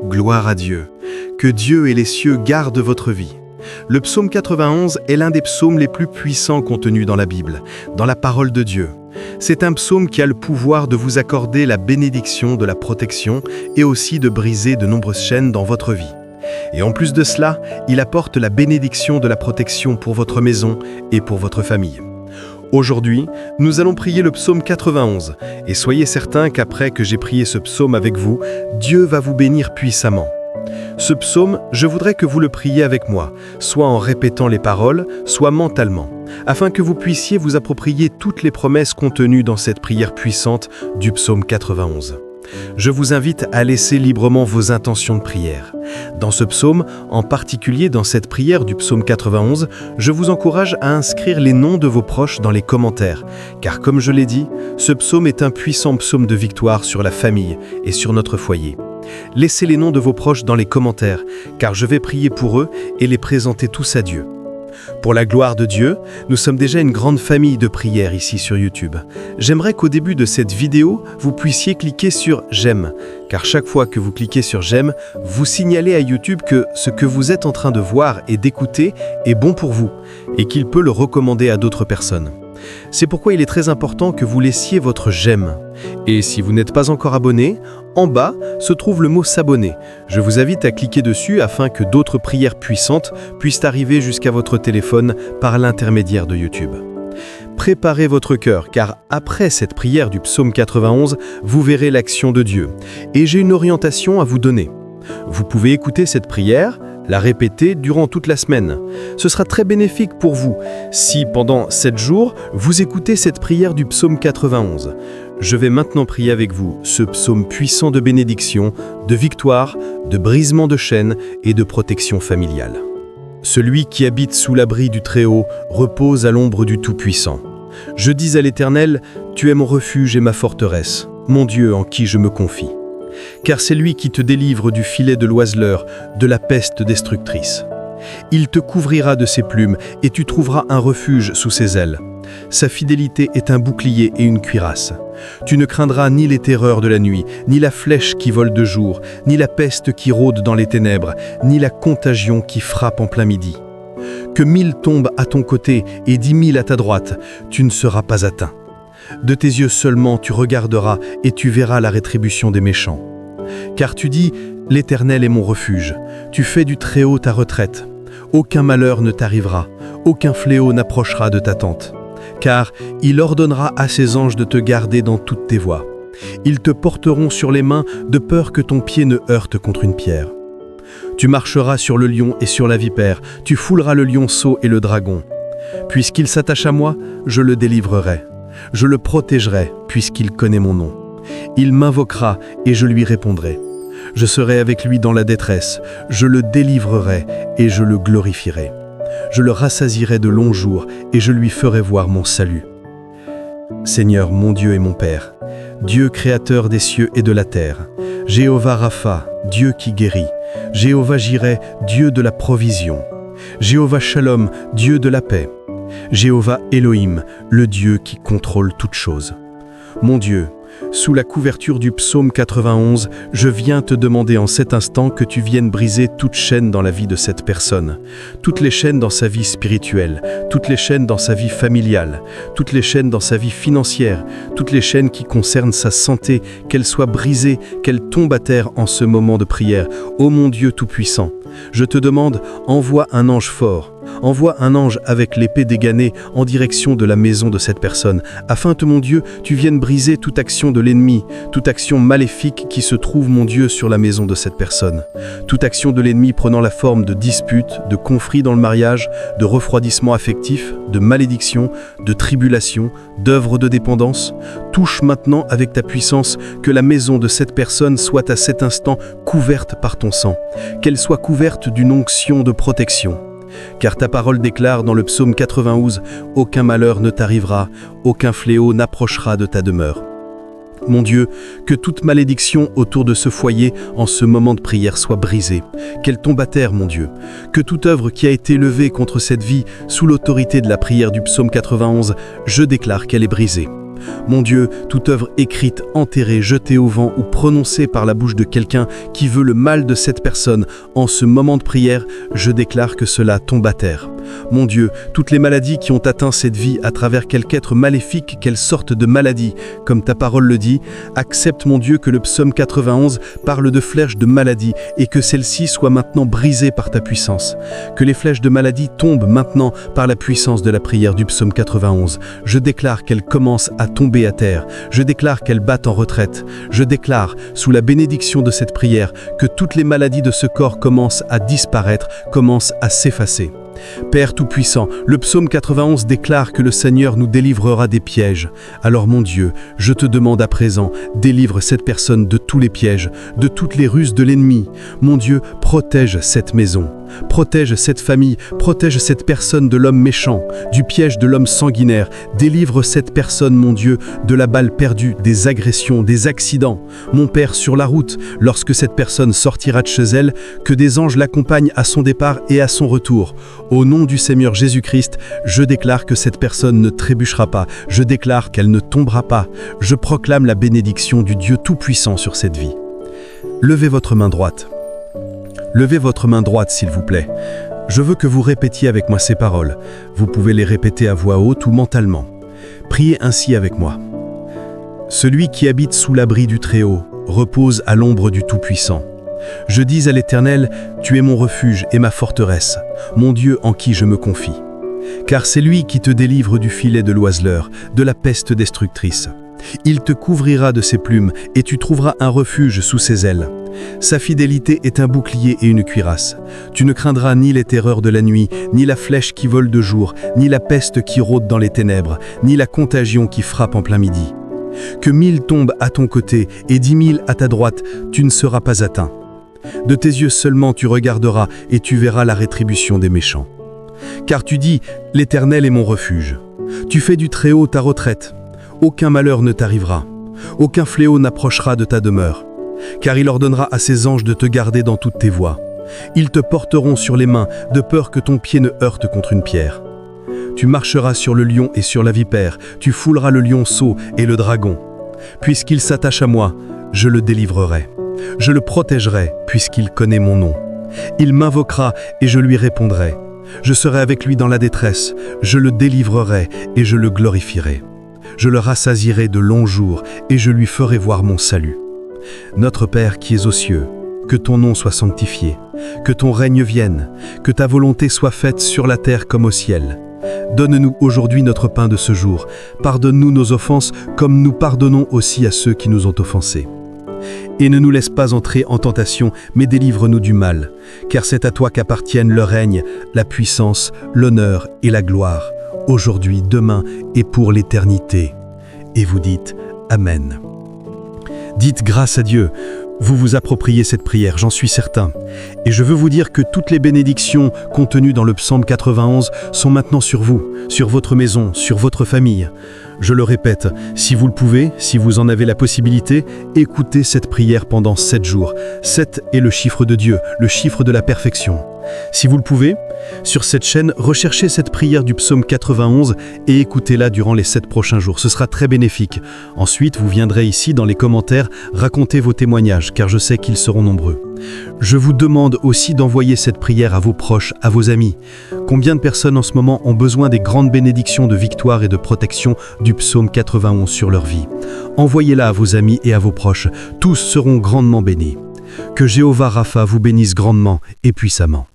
Gloire à Dieu. Que Dieu et les cieux gardent votre vie. Le psaume 91 est l'un des psaumes les plus puissants contenus dans la Bible, dans la parole de Dieu. C'est un psaume qui a le pouvoir de vous accorder la bénédiction de la protection et aussi de briser de nombreuses chaînes dans votre vie. Et en plus de cela, il apporte la bénédiction de la protection pour votre maison et pour votre famille. Aujourd'hui, nous allons prier le psaume 91 et soyez certains qu'après que j'ai prié ce psaume avec vous, Dieu va vous bénir puissamment. Ce psaume, je voudrais que vous le priez avec moi, soit en répétant les paroles, soit mentalement, afin que vous puissiez vous approprier toutes les promesses contenues dans cette prière puissante du psaume 91. Je vous invite à laisser librement vos intentions de prière. Dans ce psaume, en particulier dans cette prière du psaume 91, je vous encourage à inscrire les noms de vos proches dans les commentaires, car comme je l'ai dit, ce psaume est un puissant psaume de victoire sur la famille et sur notre foyer. Laissez les noms de vos proches dans les commentaires, car je vais prier pour eux et les présenter tous à Dieu. Pour la gloire de Dieu, nous sommes déjà une grande famille de prières ici sur YouTube. J'aimerais qu'au début de cette vidéo, vous puissiez cliquer sur « J'aime », car chaque fois que vous cliquez sur « J'aime », vous signalez à YouTube que ce que vous êtes en train de voir et d'écouter est bon pour vous, et qu'il peut le recommander à d'autres personnes. C'est pourquoi il est très important que vous laissiez votre j'aime. Et si vous n'êtes pas encore abonné, en bas se trouve le mot s'abonner. Je vous invite à cliquer dessus afin que d'autres prières puissantes puissent arriver jusqu'à votre téléphone par l'intermédiaire de YouTube. Préparez votre cœur, car après cette prière du psaume 91, vous verrez l'action de Dieu. Et j'ai une orientation à vous donner. Vous pouvez écouter cette prière, la répéter durant toute la semaine. Ce sera très bénéfique pour vous si, pendant 7 jours, vous écoutez cette prière du psaume 91. Je vais maintenant prier avec vous ce psaume puissant de bénédiction, de victoire, de brisement de chaînes et de protection familiale. Celui qui habite sous l'abri du Très-Haut repose à l'ombre du Tout-Puissant. Je dis à l'Éternel, tu es mon refuge et ma forteresse, mon Dieu en qui je me confie. Car c'est lui qui te délivre du filet de l'oiseleur, de la peste destructrice. Il te couvrira de ses plumes et tu trouveras un refuge sous ses ailes. Sa fidélité est un bouclier et une cuirasse. Tu ne craindras ni les terreurs de la nuit, ni la flèche qui vole de jour, ni la peste qui rôde dans les ténèbres, ni la contagion qui frappe en plein midi. Que 1000 tombent à ton côté et 10 000 à ta droite, tu ne seras pas atteint. De tes yeux seulement tu regarderas et tu verras la rétribution des méchants. Car tu dis, l'Éternel est mon refuge, tu fais du Très-Haut ta retraite. Aucun malheur ne t'arrivera, aucun fléau n'approchera de ta tente. Car il ordonnera à ses anges de te garder dans toutes tes voies. Ils te porteront sur les mains de peur que ton pied ne heurte contre une pierre. Tu marcheras sur le lion et sur la vipère, tu fouleras le lionceau et le dragon. Puisqu'il s'attache à moi, je le délivrerai. Je le protégerai, puisqu'il connaît mon nom. Il m'invoquera et je lui répondrai. Je serai avec lui dans la détresse, je le délivrerai et je le glorifierai. Je le rassasierai de longs jours et je lui ferai voir mon salut. Seigneur, mon Dieu et mon Père, Dieu créateur des cieux et de la terre, Jéhovah Rapha, Dieu qui guérit, Jéhovah Jireh, Dieu de la provision, Jéhovah Shalom, Dieu de la paix, Jéhovah Elohim, le Dieu qui contrôle toutes choses. Mon Dieu, sous la couverture du psaume 91, je viens te demander en cet instant que tu viennes briser toute chaîne dans la vie de cette personne, toutes les chaînes dans sa vie spirituelle, toutes les chaînes dans sa vie familiale, toutes les chaînes dans sa vie financière, toutes les chaînes qui concernent sa santé, qu'elles soient brisées, qu'elles tombent à terre en ce moment de prière. Ô mon Dieu Tout-Puissant, je te demande, envoie un ange fort, envoie un ange avec l'épée dégainée en direction de la maison de cette personne, afin que, mon Dieu, tu viennes briser toute action de l'ennemi, toute action maléfique qui se trouve, mon Dieu, sur la maison de cette personne. Toute action de l'ennemi prenant la forme de disputes, de conflits dans le mariage, de refroidissement affectif, de malédiction, de tribulation, d'œuvres de dépendance. Touche maintenant avec ta puissance que la maison de cette personne soit à cet instant couverte par ton sang, qu'elle soit couverte d'une onction de protection. Car ta parole déclare dans le psaume 91, « Aucun malheur ne t'arrivera, aucun fléau n'approchera de ta demeure ». Mon Dieu, que toute malédiction autour de ce foyer en ce moment de prière soit brisée, qu'elle tombe à terre, mon Dieu, que toute œuvre qui a été levée contre cette vie sous l'autorité de la prière du psaume 91, je déclare qu'elle est brisée. Mon Dieu, toute œuvre écrite, enterrée, jetée au vent ou prononcée par la bouche de quelqu'un qui veut le mal de cette personne, en ce moment de prière, je déclare que cela tombe à terre. Mon Dieu, toutes les maladies qui ont atteint cette vie à travers quelque être maléfique, quelle sorte de maladie, comme ta parole le dit, accepte mon Dieu que le psaume 91 parle de flèches de maladie et que celles-ci soient maintenant brisées par ta puissance. Que les flèches de maladie tombent maintenant par la puissance de la prière du psaume 91. Je déclare qu'elles commencent à tomber à terre. Je déclare qu'elles battent en retraite. Je déclare, sous la bénédiction de cette prière, que toutes les maladies de ce corps commencent à disparaître, commencent à s'effacer. Père Tout-Puissant, le psaume 91 déclare que le Seigneur nous délivrera des pièges. Alors mon Dieu, je te demande à présent, délivre cette personne de tous les pièges, de toutes les ruses de l'ennemi. Mon Dieu, protège cette maison, protège cette famille, protège cette personne de l'homme méchant, du piège de l'homme sanguinaire. Délivre cette personne, mon Dieu, de la balle perdue, des agressions, des accidents. Mon Père, sur la route, lorsque cette personne sortira de chez elle, que des anges l'accompagnent à son départ et à son retour. Au nom du Seigneur Jésus-Christ, je déclare que cette personne ne trébuchera pas. Je déclare qu'elle ne tombera pas. Je proclame la bénédiction du Dieu Tout-Puissant sur cette vie. Levez votre main droite. Levez votre main droite, s'il vous plaît. Je veux que vous répétiez avec moi ces paroles. Vous pouvez les répéter à voix haute ou mentalement. Priez ainsi avec moi. Celui qui habite sous l'abri du Très-Haut repose à l'ombre du Tout-Puissant. Je dis à l'Éternel, tu es mon refuge et ma forteresse, mon Dieu en qui je me confie. Car c'est lui qui te délivre du filet de l'oiseleur, de la peste destructrice. Il te couvrira de ses plumes et tu trouveras un refuge sous ses ailes. Sa fidélité est un bouclier et une cuirasse. Tu ne craindras ni les terreurs de la nuit, ni la flèche qui vole de jour, ni la peste qui rôde dans les ténèbres, ni la contagion qui frappe en plein midi. Que 1000 tombent à ton côté et 10 000 à ta droite, tu ne seras pas atteint. De tes yeux seulement tu regarderas et tu verras la rétribution des méchants. Car tu dis, l'Éternel est mon refuge. Tu fais du Très-Haut ta retraite. Aucun malheur ne t'arrivera. Aucun fléau n'approchera de ta demeure. Car il ordonnera à ses anges de te garder dans toutes tes voies. Ils te porteront sur les mains, de peur que ton pied ne heurte contre une pierre. Tu marcheras sur le lion et sur la vipère. Tu fouleras le lionceau et le dragon. Puisqu'il s'attache à moi, je le délivrerai. Je le protégerai, puisqu'il connaît mon nom. Il m'invoquera et je lui répondrai. Je serai avec lui dans la détresse. Je le délivrerai et je le glorifierai. Je le rassasierai de longs jours et je lui ferai voir mon salut. Notre Père qui es aux cieux, que ton nom soit sanctifié, que ton règne vienne, que ta volonté soit faite sur la terre comme au ciel. Donne-nous aujourd'hui notre pain de ce jour. Pardonne-nous nos offenses comme nous pardonnons aussi à ceux qui nous ont offensés. Et ne nous laisse pas entrer en tentation, mais délivre-nous du mal, car c'est à toi qu'appartiennent le règne, la puissance, l'honneur et la gloire, aujourd'hui, demain et pour l'éternité. Et vous dites Amen. Dites grâce à Dieu. Vous vous appropriez cette prière, j'en suis certain. Et je veux vous dire que toutes les bénédictions contenues dans le psaume 91 sont maintenant sur vous, sur votre maison, sur votre famille. Je le répète, si vous le pouvez, si vous en avez la possibilité, écoutez cette prière pendant 7 jours. 7 est le chiffre de Dieu, le chiffre de la perfection. Si vous le pouvez, sur cette chaîne, recherchez cette prière du psaume 91 et écoutez-la durant les 7 prochains jours. Ce sera très bénéfique. Ensuite, vous viendrez ici dans les commentaires raconter vos témoignages, car je sais qu'ils seront nombreux. Je vous demande aussi d'envoyer cette prière à vos proches, à vos amis. Combien de personnes en ce moment ont besoin des grandes bénédictions de victoire et de protection du psaume 91 sur leur vie? Envoyez-la à vos amis et à vos proches. Tous seront grandement bénis. Que Jéhovah Rapha vous bénisse grandement et puissamment.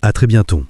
À très bientôt.